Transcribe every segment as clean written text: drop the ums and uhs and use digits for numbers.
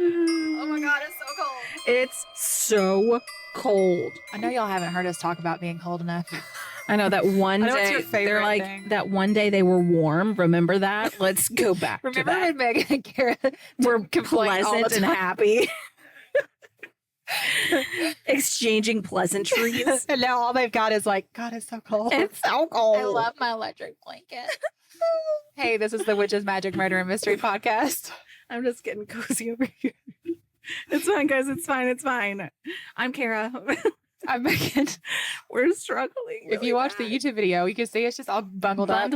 Oh my God, it's so cold. It's so cold. I know y'all haven't heard us talk about being cold enough. I know that one I know it's day your favorite they're like thing. that one day they were warm. Remember that? Let's go back to Remember that. when Megan and Kara We're complained all the pleasant and time? happy. Exchanging pleasantries. And now all they've got is like, God, it's so cold. It's so cold. I love my electric blanket. Hey, this is the Witches, Magic, Murder, and Mystery podcast. I'm just getting cozy over here. It's fine, guys. It's fine. It's fine. I'm Kara. I'm Megan. We're struggling. If you watch the YouTube video, you can see it's just all bundled up.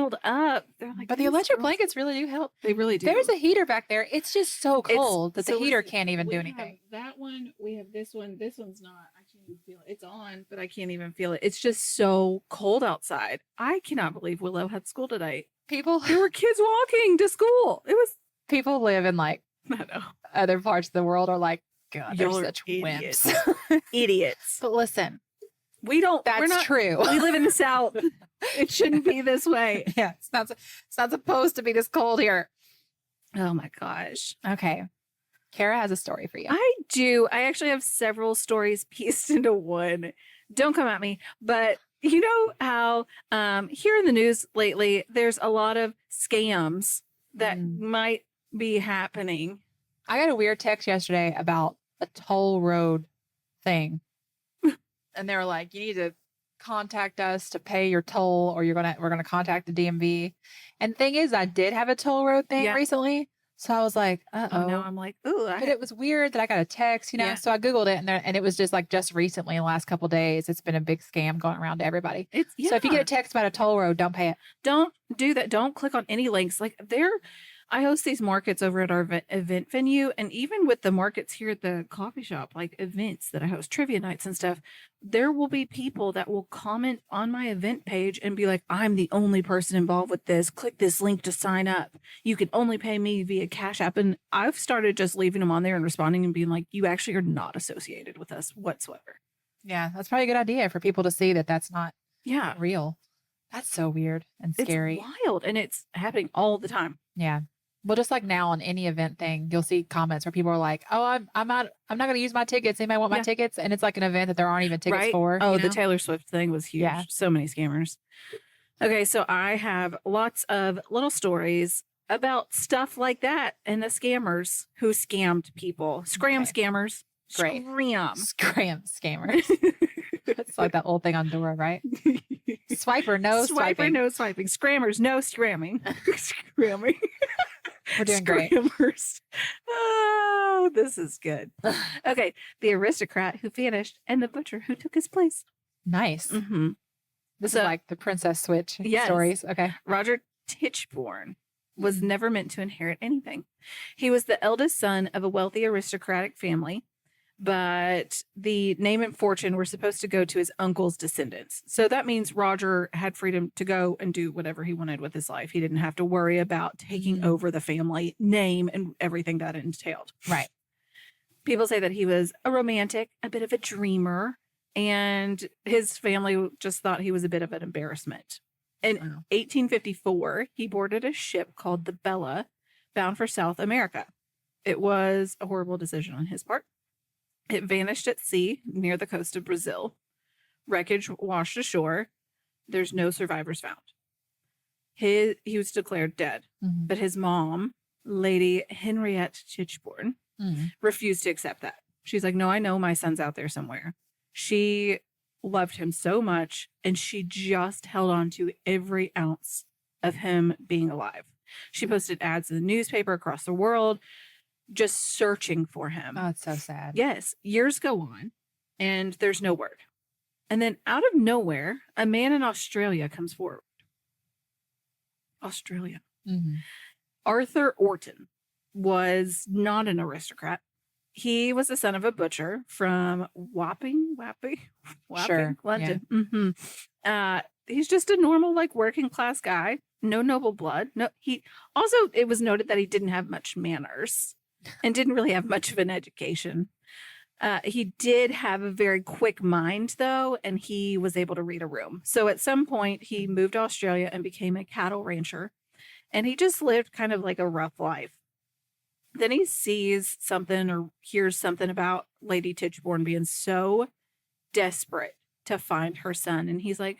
They're like, But the electric blankets really do help. They really do. There's a heater back there. It's just so cold that the so heater listen, can't even we do have anything. That one, we have this one. This one's not. I can't even feel it. It's on, but I can't even feel it. It's just so cold outside. I cannot believe Willow had school today. People There were kids walking to school. It was, people live in like I know. other parts of the world are like, God, they're Y'all are such idiots. wimps. Idiots. But listen, We don't, we're that's not, true. we live in the South. It shouldn't be this way. Yeah, it's not supposed to be this cold here. Oh my gosh. Okay. Kara has a story for you. I do. I actually have several stories pieced into one. Don't come at me. But you know how here in the news lately, there's a lot of scams that might be happening. I got a weird text yesterday about a toll road thing. And they were like, you need to contact us to pay your toll or we're gonna contact the DMV. And the thing is, I did have a toll road thing Yeah. recently. So I was like, uh-oh. Now I'm like, ooh, But it was weird that I got a text, Yeah. so I Googled it and it was just like just recently in the last couple of days, it's been a big scam going around to everybody. it's So if you get a text about a toll road, don't pay it. don't do that. Don't click on any links. Like I host these markets over at our event venue. And even with the markets here at the coffee shop, like events that I host, trivia nights and stuff, there will be people that will comment on my event page and be like, I'm the only person involved with this. Click this link to sign up. You can only pay me via Cash App. And I've started just leaving them on there and responding and being like, you actually are not associated with us whatsoever. Yeah, that's probably a good idea for people to see that that's not Yeah. real. That's so weird and scary. It's wild. And it's happening all the time. Yeah. Well, just like now on any event thing, you'll see comments where people are like, "Oh, I'm not going to use my tickets. Anybody want my Yeah. tickets?" And it's like an event that there aren't even tickets Right? for. Oh, you the know? Taylor Swift thing was huge. Yeah. So many scammers. Okay, so I have lots of little stories about stuff like that and the scammers who scammed people. Scram Okay. scammers. Great. Scram. Scram scammers. It's like that old thing on Dora, right? Swiper, no Swiper, swiping. no swiping. Scrammers, no scramming. Scramming. We're doing great. Scammers. Oh, this is good. Okay, the aristocrat who vanished and the butcher who took his place. Nice. Mm-hmm. This So- is like the Princess Switch Yes. stories. Okay. Roger Tichborne was never meant to inherit anything. He was the eldest son of a wealthy aristocratic family, but the name and fortune were supposed to go to his uncle's descendants. So that means Roger had freedom to go and do whatever he wanted with his life. He didn't have to worry about taking over the family name and everything that entailed. Right. People say that he was a romantic, a bit of a dreamer, and his family just thought he was a bit of an embarrassment. In Wow. 1854, he boarded a ship called the Bella, bound for South America. It was a horrible decision on his part. It vanished at sea near the coast of Brazil. Wreckage washed ashore. There's no survivors found. He was declared dead, Mhm. but his mom, Lady Henriette Tichborne, Mhm. refused to accept that. She's like, no, I know my son's out there somewhere. She loved him so much, and she just held on to every ounce of him being alive. She posted ads in the newspaper across the world, just searching for him. Oh, it's so sad. Yes, years go on, and there's no word. And then out of nowhere, a man in Australia comes forward. Australia. Mhm. Arthur Orton was not an aristocrat. He was the son of a butcher from Wapping, Sure, London. He's just a normal, like, working class guy. No noble blood. No, he also, it was noted that he didn't have much manners and didn't really have much of an education. He did have a very quick mind, though, and he was able to read a room. So at some point, he moved to Australia and became a cattle rancher. And he just lived kind of like a rough life. Then he sees something or hears something about Lady Tichborne being so desperate to find her son. And he's like,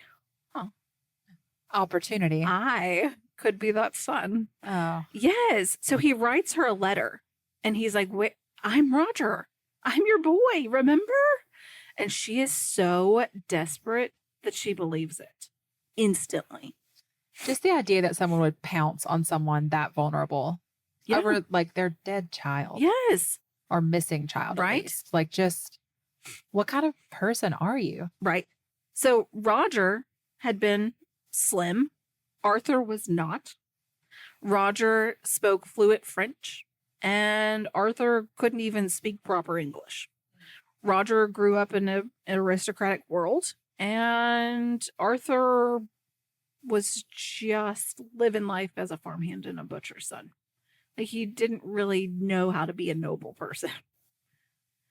Opportunity. I could be that son. Oh. Yes. So he writes her a letter and he's like, wait, I'm Roger. I'm your boy. Remember? And she is so desperate that she believes it instantly. Just the idea that someone would pounce on someone that vulnerable over like their dead child. Yes. Or missing child. At Right. least. Like, just what kind of person are you? Right. So Roger had been slim. Arthur was not. Roger spoke fluent French, and Arthur couldn't even speak proper English. Roger grew up in an aristocratic world, and Arthur was just living life as a farmhand and a butcher's son. Like, he didn't really know how to be a noble person.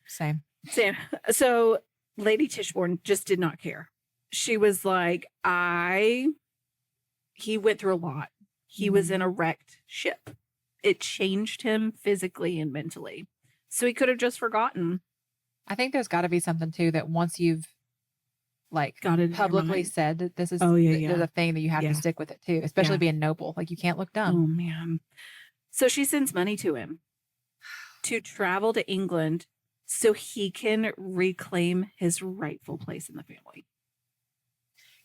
Same. So Lady Tichborne just did not care. She was like, he went through a lot. He was in a wrecked ship. It changed him physically and mentally. So he could have just forgotten. I think there's got to be something too that once you've like Got it in your publicly mind. said that this is yeah. there's a thing that you have Yeah. to stick with it too, especially Yeah. being noble. Like, you can't look Oh, dumb. man. So she sends money to him to travel to England so he can reclaim his rightful place in the family.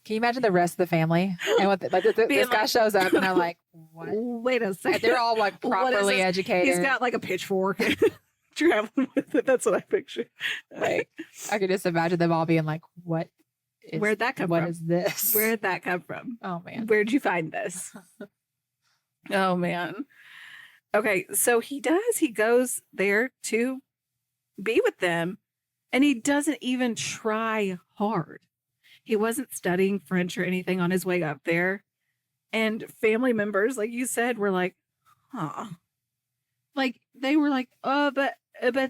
Can you imagine the rest of the family? And what Being this guy like- shows up and they're like, what? Wait a second. They're all like What is properly this? educated. He's got like a pitchfork traveling with it. That's what I picture. Like, I could just imagine them all being like, what is, Where'd that come what from? is this? Where'd that come from? Oh man. Where'd you find this? Oh, man. Okay, so he does. He goes there to be with them, and he doesn't even try hard. He wasn't studying French or anything on his way up there. And family members, like you said, were like, huh. Like, they were like, but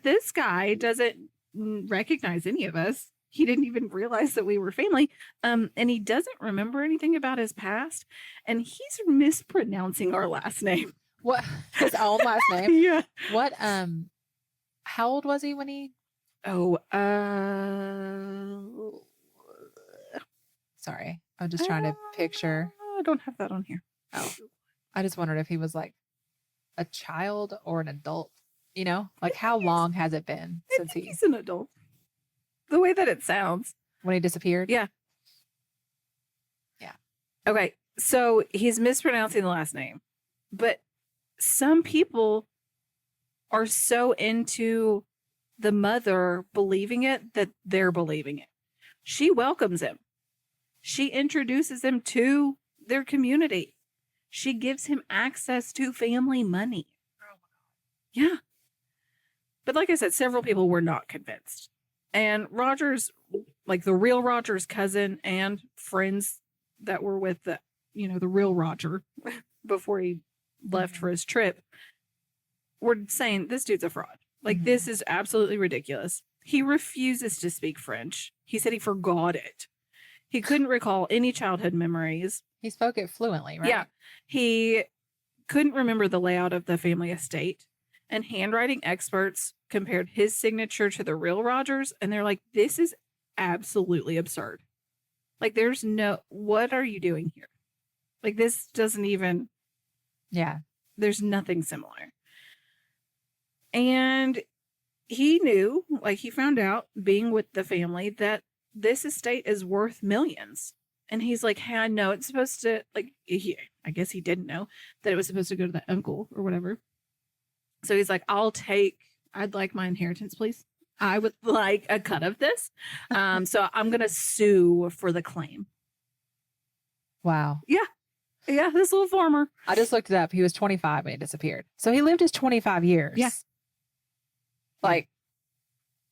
this guy doesn't recognize any of us. He didn't even realize that we were family. And he doesn't remember anything about his past. And he's mispronouncing our last name. What, his own last name? Yeah. What how old was he when he Oh, sorry. I'm just trying to picture. I don't have that on here. Oh. I just wondered if he was like a child or an adult. You know? Like, how long has it been I since think he's an adult. The way that it sounds. when he disappeared? Yeah. Okay, so he's mispronouncing the last name, but some people are so into the mother believing it that they're believing it. She welcomes him. She introduces him to their community. She gives him access to family money. Yeah. But like I said, several people were not convinced. And Roger's, like the real Roger's cousin and friends that were with the, the real Roger before he left for his trip were saying, this dude's a fraud. Like, this is absolutely ridiculous. He refuses to speak French. He said he forgot it. He couldn't recall any childhood memories. He spoke it fluently, right? Yeah. He couldn't remember the layout of the family estate. And handwriting experts compared his signature to the real Roger's, and they're like, this is absolutely absurd. Like, what are you doing here? Like, this doesn't even, there's nothing similar. And he knew, like, he found out being with the family that this estate is worth millions. And he's like, hey, I know it's supposed to, like, I guess he didn't know that it was supposed to go to the uncle or whatever. So he's like, I'd like my inheritance, please. I would like a cut of this. So I'm going to sue for the claim. Wow. Yeah, this little farmer. I just looked it up. He was 25 when he disappeared. So he lived his 25 years. Yeah. Like,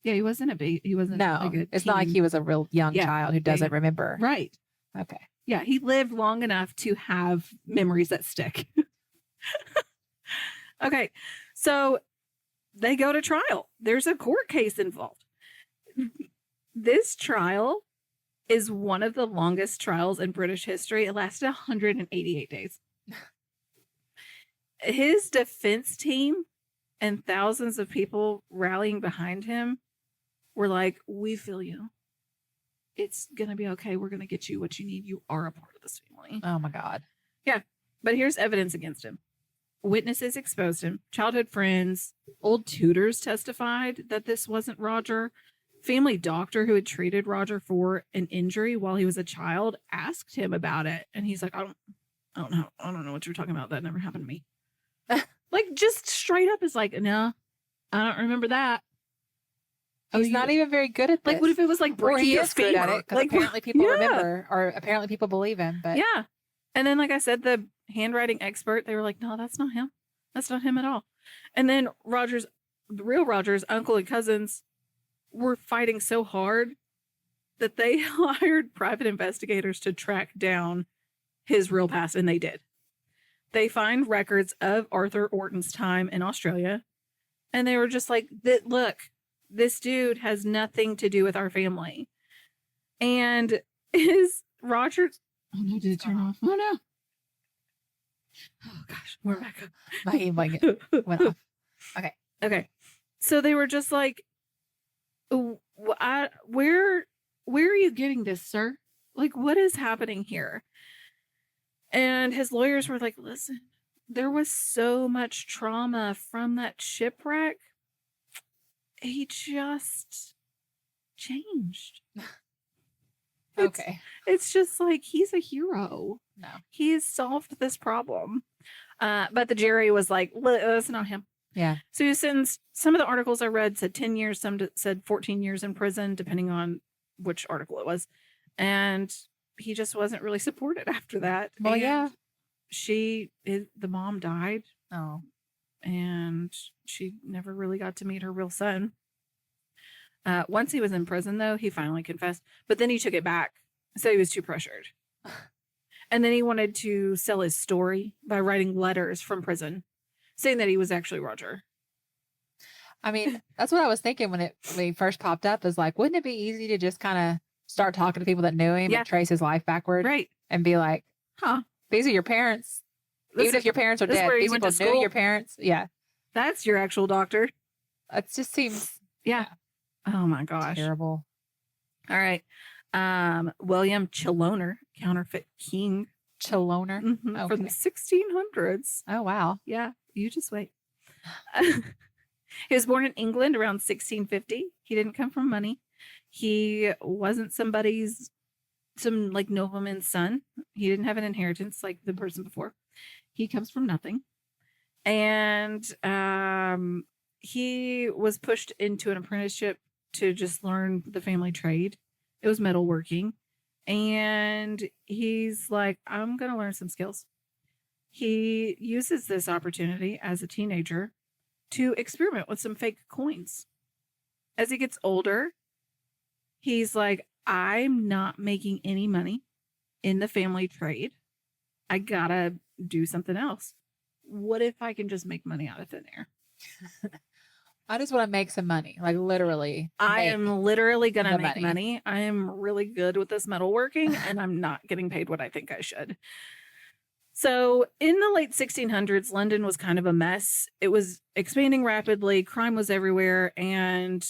Yeah, he wasn't a baby. He wasn't. no, like a it's not like teen. he was a real young Yeah. child who doesn't remember. Right. Okay. Yeah, he lived long enough to have memories that stick. Okay, so they go to trial. There's a court case involved. This trial is one of the longest trials in British history. It lasted 188 days. His defense team And thousands of people rallying behind him were like, we feel you. It's going to be okay. We're going to get you what you need. You are a part of this family. Oh my God. But here's evidence against him. Witnesses exposed him. Childhood friends, old tutors testified that this wasn't Roger. Family doctor who had treated Roger for an injury while he was a child asked him about it. And he's like, I don't know what you're talking about. That never happened to me. Like, just straight up is like, no, I don't remember that. He's not even very good at this. Like, what if it was like or breaking he your is good at finger? it because Like, apparently people yeah. remember, or apparently people believe him. But Yeah. And then, like I said, the handwriting expert, they were like, no, that's not him. That's not him at all. And then the real Roger's uncle and cousins were fighting so hard that they hired private investigators to track down his real past. And they did. They find records of Arthur Orton's time in Australia. And they were just like, look, this dude has nothing to do with our family. And Roger's, oh no, did it turn off? Oh no. Oh gosh, we're back up. my heat blanket went off. Okay. So they were just like, where are you getting this, sir? Like, what is happening here? And his lawyers were like, listen, there was so much trauma from that shipwreck. He just changed. Okay. It's just like, he's a hero. No. He has solved this problem. But the jury was like, that's not him. Yeah. So he was sentenced. Some of the articles I read said 10 years, some said 14 years in prison, depending on which article it was. And he just wasn't really supported after that. Well, And yeah. the mom died, Oh. and she never really got to meet her real son. Once he was in prison, though, he finally confessed, but then he took it back. Said he was too pressured. And then he wanted to sell his story by writing letters from prison, saying that he was actually Roger. I mean, that's what I was thinking when he first popped up, is like, wouldn't it be easy to just kind of start talking to people that knew him Yeah. and trace his life backward Right. and be like, Huh. these are your parents. Even if your parents are this is dead, where you these went people to knew school? your parents. Yeah. That's your actual doctor. It just seems Yeah. Oh my gosh. terrible. All right. William Cheloner, counterfeit king. Cheloner. From the 1600s. Oh, wow. Yeah, you just wait. He was born in England around 1650. He didn't come from money. He wasn't some like nobleman's son. He didn't have an inheritance like the person before. He comes from nothing. And he was pushed into an apprenticeship to just learn the family trade. It was metalworking. And he's like, I'm going to learn some skills. He uses this opportunity as a teenager to experiment with some fake coins. As he gets older, he's like, I'm not making any money in the family trade. I gotta do something else. What if I can just make money out of thin air? I just want to make some money, like literally. I make am literally going to the make money. money. I am really good with this metalworking, and I'm not getting paid what I think I should. So in the late 1600s, London was kind of a mess. It was expanding rapidly. Crime was everywhere, and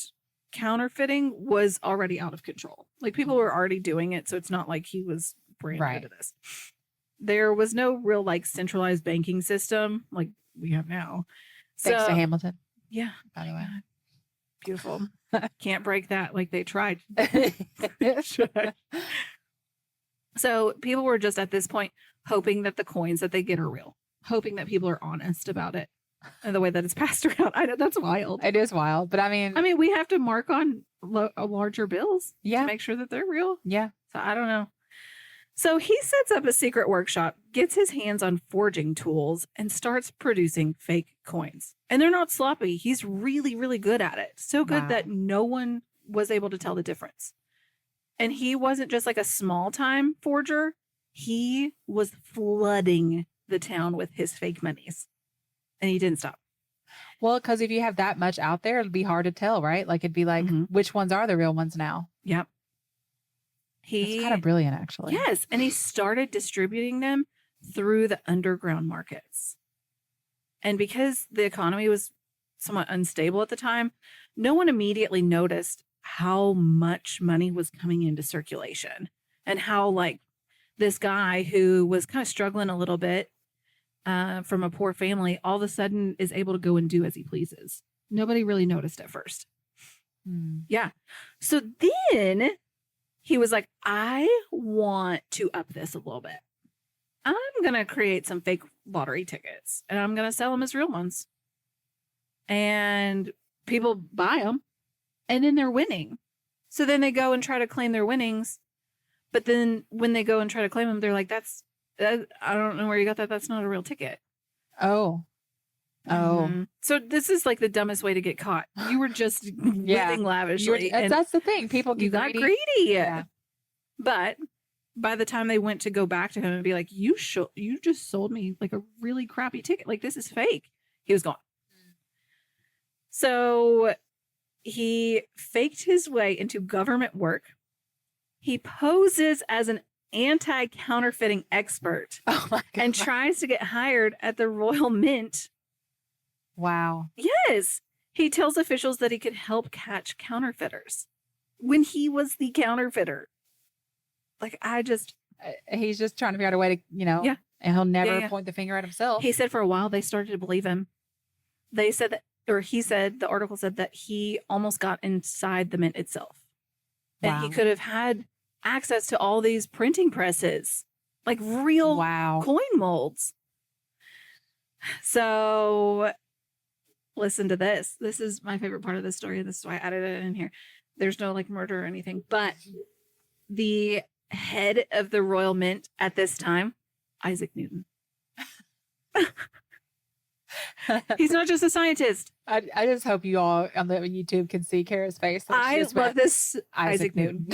counterfeiting was already out of control. Like, people were already doing it. So it's not like he was brand new to this. There was no real like centralized banking system like we have now. Thanks So, to Hamilton, yeah. by the way. Beautiful. Can't break that like they tried. So people were just at this point hoping that the coins that they get are real, hoping that people are honest about it and the way that it's passed around. I know that's wild. It is wild, but I mean, We have to mark on larger bills yeah, to make sure that they're real. yeah. So I don't know. So he sets up a secret workshop, gets his hands on forging tools, and starts producing fake coins. And they're not sloppy. He's really, really good at it. So good Wow. that no one was able to tell the difference. And he wasn't just like a small time forger. He was flooding the town with his fake monies. And he didn't stop. Well, because if you have that much out there, it'd be hard to tell, right? Like, it'd be like, Mhm. which ones are the real ones now? Yep. It's kind of brilliant, actually. Yes. And he started distributing them through the underground markets. And because the economy was somewhat unstable at the time, no one immediately noticed how much money was coming into circulation and how, like, this guy who was kind of struggling a little bit from a poor family all of a sudden is able to go and do as he pleases. Nobody really noticed at first. Yeah. So then he was like, I want to up this a little bit. I'm going to create some fake lottery tickets and I'm going to sell them as real ones. And people buy them and then they're winning. So then they go and try to claim their winnings. But then when they go and try to claim them, they're like, I don't know where you got that. That's not a real ticket. Oh. So this is like the dumbest way to get caught. You were just living lavishly. That's the thing. People You got greedy. Yeah. But by the time they went to go back to him and be like, you just sold me like a really crappy ticket. Like, this is fake. He was gone. So he faked his way into government work. He poses as an anti-counterfeiting expert and tries to get hired at the Royal Mint. Wow. Yes. He tells officials that he could help catch counterfeiters when he was the counterfeiter. Like, he's just trying to figure out a way to, Yeah. And he'll never point the finger at himself. He said for a while they started to believe him. They said that, or he said, the article said that he almost got inside the mint itself. Wow. And he could have had access to all these printing presses, like real coin molds. So listen to this. This is my favorite part of the story. This is why I added it in here. There's no like murder or anything, but the head of the Royal Mint at this time, Isaac Newton. He's not just a scientist. I just hope you all on the YouTube can see Kara's face. I love this Isaac Newton.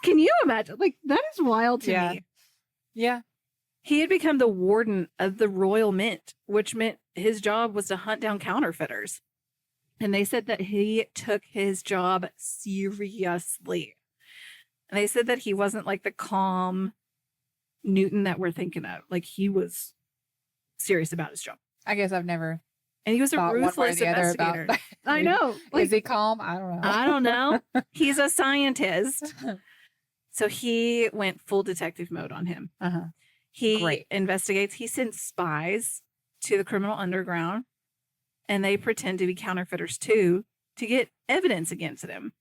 Can you imagine? Like, that is wild to me. Yeah. He had become the warden of the Royal Mint, which meant his job was to hunt down counterfeiters. And they said that he took his job seriously. And they said that he wasn't like the calm Newton that we're thinking of. Like, he was serious about his job. I guess I've never. And he was a ruthless investigator. I know. Like, is he calm? I don't know. I don't know. He's a scientist. So he went full detective mode on him. He investigates. He sends spies to the criminal underground, and they pretend to be counterfeiters too to get evidence against him.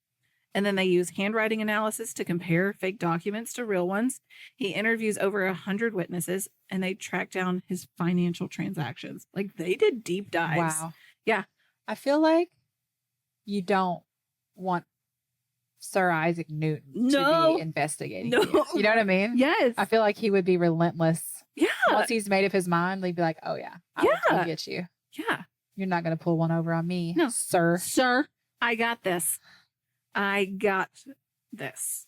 And then they use handwriting analysis to compare fake documents to real ones. He interviews over 100 witnesses, and they track down his financial transactions. Like, they did deep dives. Wow. Yeah. I feel like you don't want Sir Isaac Newton to be investigating you. You know what I mean? Yes. I feel like he would be relentless. Yeah. Once he's made up his mind, he'd be like, oh, yeah, I'll get you. Yeah. You're not going to pull one over on me, no, sir. Sir, I got this. I got this.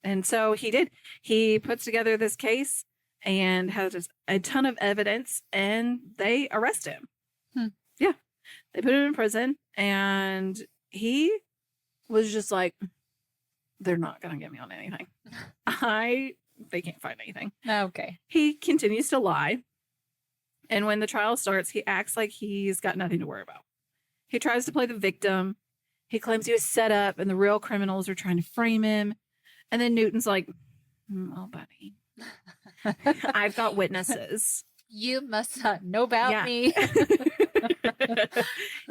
And so he did. He puts together this case and has a ton of evidence, and they arrest him. Yeah. They put him in prison, and he was just like, they're not going to get me on anything. They can't find anything. Okay. He continues to lie. And when the trial starts, he acts like he's got nothing to worry about. He tries to play the victim. He claims he was set up and the real criminals are trying to frame him. And then Newton's like, oh, buddy, I've got witnesses. You must not know about me.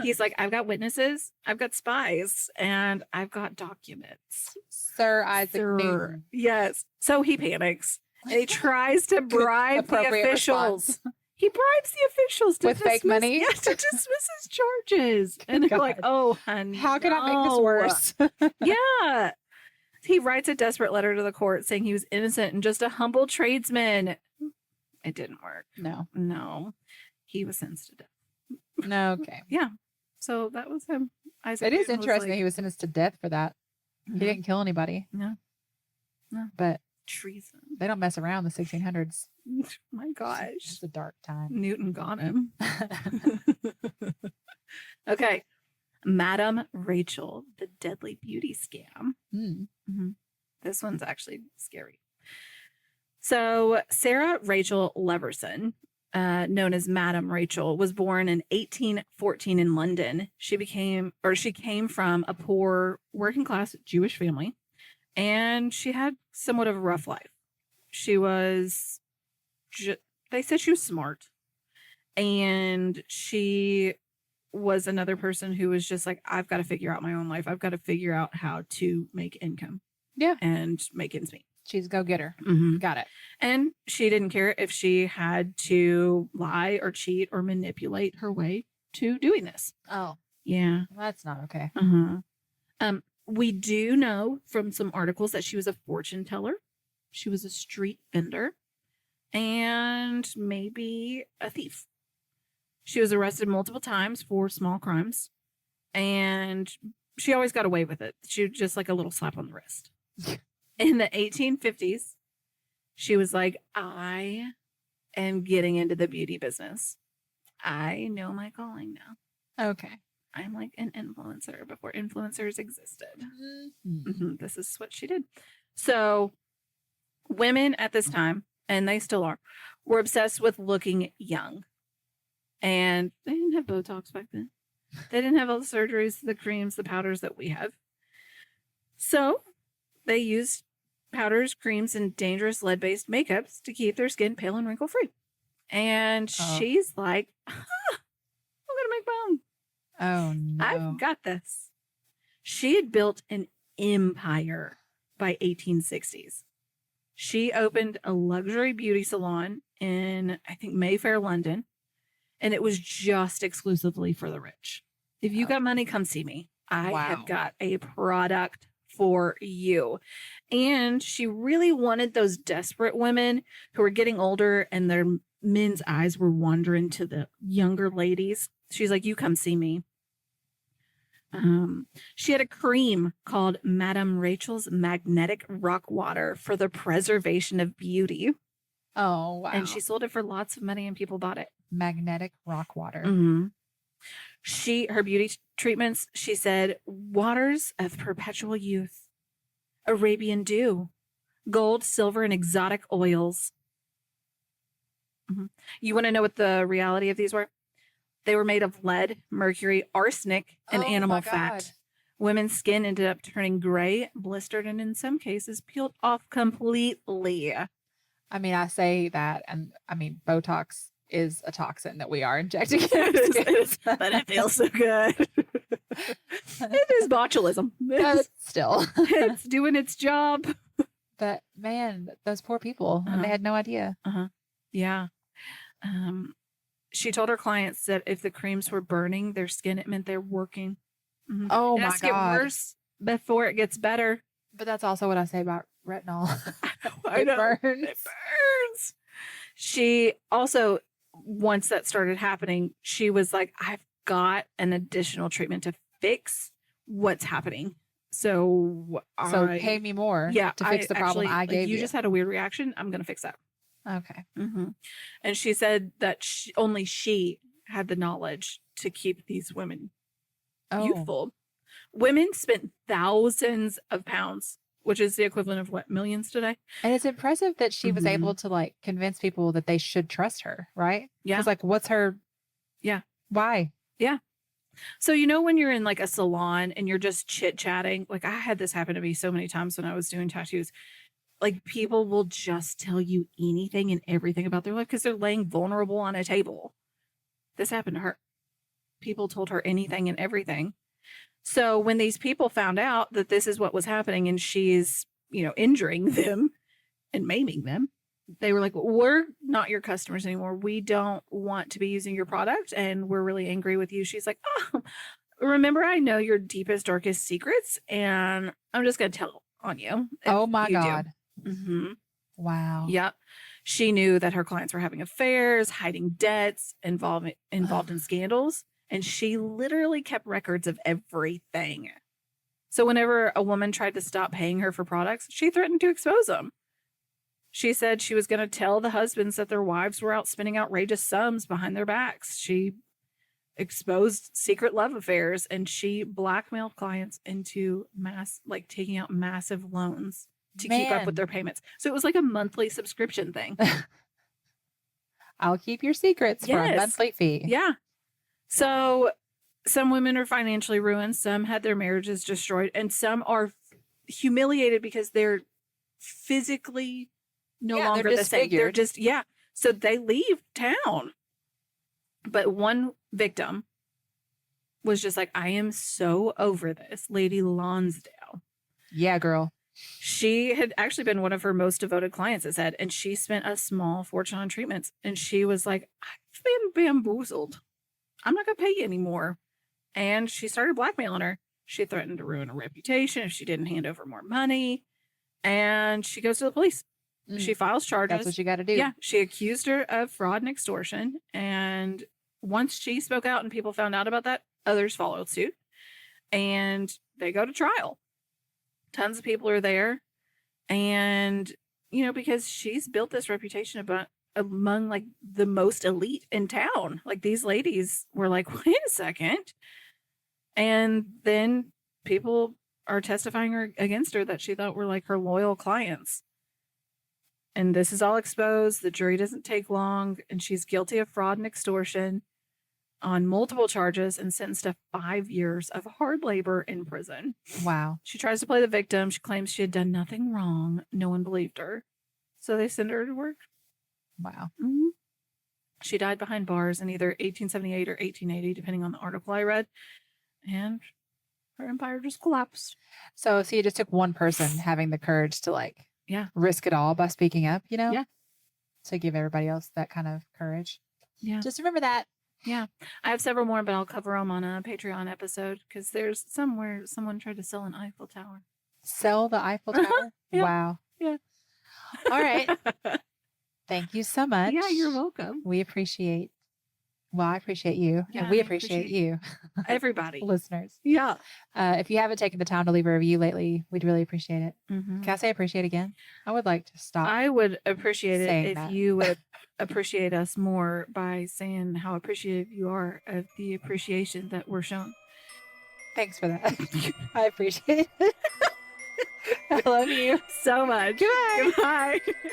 He's like, I've got witnesses, I've got spies, and I've got documents. Sir Isaac Newton. Yes. So he panics and he tries to bribe the officials. He bribes the officials with fake money. Yes, to dismiss his charges. And they're like, oh, honey, how can I make this worse? Yeah. He writes a desperate letter to the court saying he was innocent and just a humble tradesman. It didn't work. No. He was sentenced to death. No, okay. Yeah. So that was him. Isaac It is Newton was interesting like, that he was sentenced to death for that. Mhm. He didn't kill anybody. No. But treason. they don't mess around in the 1600s. My gosh. It's a dark time. Newton got him. Okay. Madame Rachel, the deadly beauty scam. Mm-hmm. This one's actually scary. So Sarah Rachel Leverson known as Madame Rachel, was born in 1814 in London. She came from a poor working class Jewish family, and she had somewhat of a rough life. She was, they said she was smart, and she was another person who was just like, I've got to figure out my own life. I've got to figure out how to make income. Yeah. And make ends meet. She's a go-getter. Mm-hmm. Got it. And she didn't care if she had to lie or cheat or manipulate her way to doing this. Oh, Yeah. that's not okay. Uh-huh. We do know from some articles that she was a fortune teller. She was a street vendor and maybe a thief. She was arrested multiple times for small crimes, and she always got away with it. She was just like a little slap on the wrist. In the 1850s, she was like, I am getting into the beauty business. I know my calling now. Okay. I'm like an influencer before influencers existed. Mm-hmm. This is what she did. So women at this time, and they still are, were obsessed with looking young. And they didn't have Botox back then. They didn't have all the surgeries, the creams, the powders that we have. So they used powders, creams, and dangerous lead-based makeups to keep their skin pale and wrinkle-free. And she's like, I'm going to make my own. Oh, no. I've got this. She had built an empire by 1860s. She opened a luxury beauty salon in, I think, Mayfair, London, and it was just exclusively for the rich. If you got money, come see me. I have got a product for you. And she really wanted those desperate women who were getting older and their men's eyes were wandering to the younger ladies. She's like, you come see me. She had a cream called Madame Rachel's Magnetic Rock Water for the preservation of beauty. Oh, wow. And she sold it for lots of money and people bought it. Magnetic rock water. Mm-hmm. Her beauty treatments, she said, waters of perpetual youth, Arabian dew, gold, silver, and exotic oils. Mm-hmm. You want to know what the reality of these were? They were made of lead, mercury, arsenic, and animal fat. Women's skin ended up turning gray, blistered, and in some cases peeled off completely. I mean, I say that, and I mean, Botox is a toxin that we are injecting in our skin. But it feels so good. It is botulism. But still. It's doing its job. But man, those poor people, and they had no idea. Yeah. She told her clients that if the creams were burning their skin, it meant they're working. Mm-hmm. Oh, it my has to God. get worse before it gets better. But that's also what I say about retinol. I know. Burns. It burns. She also, once that started happening, she was like, I've got an additional treatment to fix what's happening. So pay me more to fix the problem I gave you. You just had a weird reaction. I'm going to fix that. Okay. Mm-hmm. And she said that only she had the knowledge to keep these women youthful. Women spent thousands of pounds, which is the equivalent of what, millions today? And it's impressive that she was able to like convince people that they should trust her, right? Yeah. It's like, what's her? Yeah. Why? Yeah. So, you know, when you're in like a salon and you're just chit chatting, like I had this happen to me so many times when I was doing tattoos. Like people will just tell you anything and everything about their life because they're laying vulnerable on a table. This happened to her. People told her anything and everything. So when these people found out that this is what was happening and she's, injuring them and maiming them, they were like, we're not your customers anymore. We don't want to be using your product and we're really angry with you. She's like, oh, remember, I know your deepest, darkest secrets and I'm just going to tell on you. Oh my God. Mm-hmm. Wow. Yep. She knew that her clients were having affairs, hiding debts, involved in scandals. And she literally kept records of everything. So whenever a woman tried to stop paying her for products, she threatened to expose them. She said she was going to tell the husbands that their wives were out spending outrageous sums behind their backs. She exposed secret love affairs and she blackmailed clients into taking out massive loans to keep up with their payments. So it was like a monthly subscription thing. I'll keep your secrets for a Yes. monthly fee. Yeah. So some women are financially ruined, some had their marriages destroyed, and some are humiliated because they're physically no Yeah, they're longer the same. They're disfigured. just, yeah. So they leave town. But one victim was just like, I am so over this. Lady Lonsdale. Yeah, girl. She had actually been one of her most devoted clients, it said, and she spent a small fortune on treatments. And she was like, I've been bamboozled. I'm not going to pay you anymore. And she started blackmailing her. She threatened to ruin her reputation if she didn't hand over more money. And she goes to the police. Mm. She files charges. That's what you got to do. Yeah, she accused her of fraud and extortion. And once she spoke out and people found out about that, others followed suit. And they go to trial. Tons of people are there. And, you know, because she's built this reputation among like the most elite in town. Like these ladies were like, wait a second. And then people are testifying her against her that she thought were like her loyal clients. And this is all exposed. The jury doesn't take long. And she's guilty of fraud and extortion on multiple charges and sentenced to 5 years of hard labor in prison. Wow. She tries to play the victim. She claims she had done nothing wrong. No one believed her. So they send her to work. Wow. Mm-hmm. She died behind bars in either 1878 or 1880, depending on the article I read. And her empire just collapsed. So see, it just took one person having the courage to like risk it all by speaking up, you know? Yeah. To give everybody else that kind of courage. Yeah. Just remember that. Yeah. I have several more, but I'll cover them on a Patreon episode because there's somewhere someone tried to sell an Eiffel Tower. Sell the Eiffel Tower? Yeah. Wow. Yeah. All right. Thank you so much. Yeah, you're welcome. We appreciate, well, I appreciate you. Yeah, and we I appreciate appreciate you, Everybody. listeners. Yeah. If you haven't taken the time to leave a review lately, we'd really appreciate it. Mm-hmm. Can I say appreciate again? I would like to stop. I would appreciate it saying if that. you would appreciate us more by saying how appreciative you are of the appreciation that we're shown. Thanks for that. I appreciate it. I love you so much. Goodbye. Goodbye.